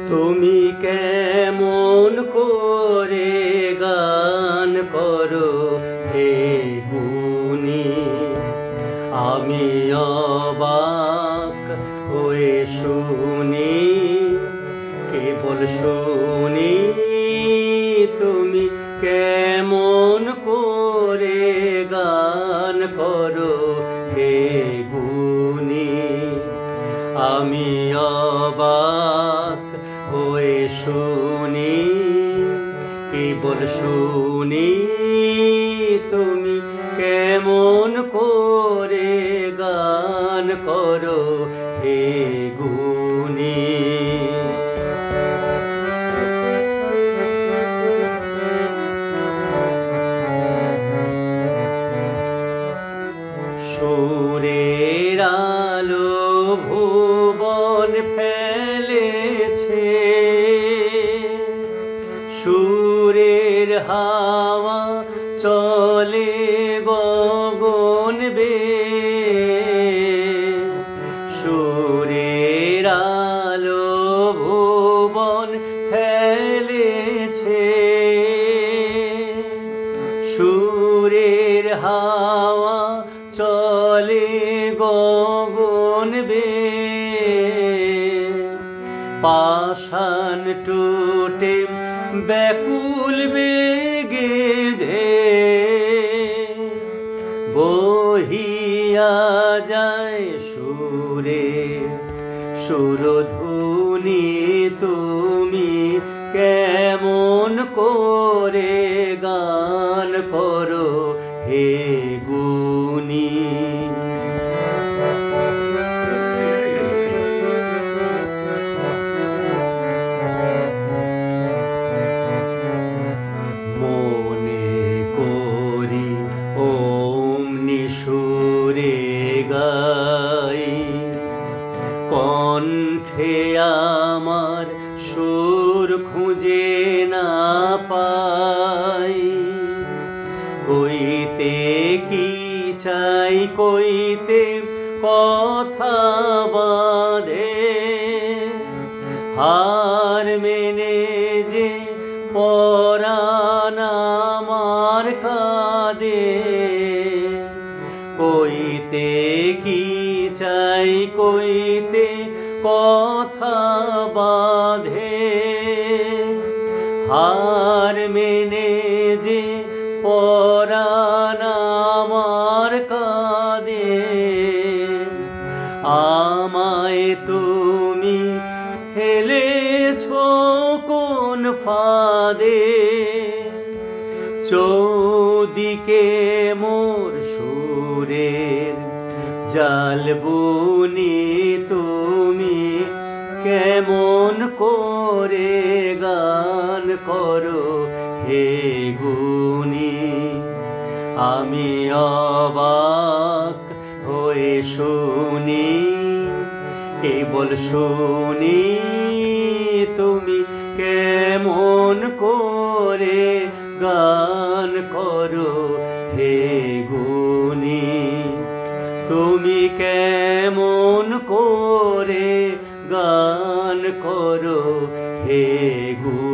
তুমি কেমন করে গান করো হে গুণী, আমি অবাক হয়ে শুনি, কেবল শুনি তুমি কেমন করে গান করো হে গুণী। আমি অবাক হয়ে শুনি, কেবল শুনি তুমি কেমন করে গান করো হে গুণী। সুরের আলো ভুবন ফেলেছে, সুরের হাওয়া চলে গগন বেয়ে, সুরের আলো ভুবন ফেলেছে, সুরের হাওয়া চলে গগন বেয়ে। পাষাণ টুটে ব্যাকুল বেগে ধে বহিয়া যায় সুরে সুরধুনি, তুমি কেমন করে গান করো হে গুণী। মনে করি অমনি সুরে গাই, কণ্ঠে আমার সুর খুঁজে না পাই, কইতে কি চাই কইতে কথা বাঁধে, হার মেনে যে পরাণ আমার কাঁদে, কইতে কি চাই কইতে কথা বাঁধে, হার মেনে যে পরাণ আমার কাঁদে। আমায় তুমি ফেলেছ কোন ফাঁদে, চৌদিকে মোর সুরের জাল বুনি, তুমি কেমন করে গান করো হে গুণী। আমি অবাক হয়ে শুনি, কেবল শুনি তুমি কেমন করে গান করো হে গুণী। তুমি কেমন করে গান করো হে গুণী।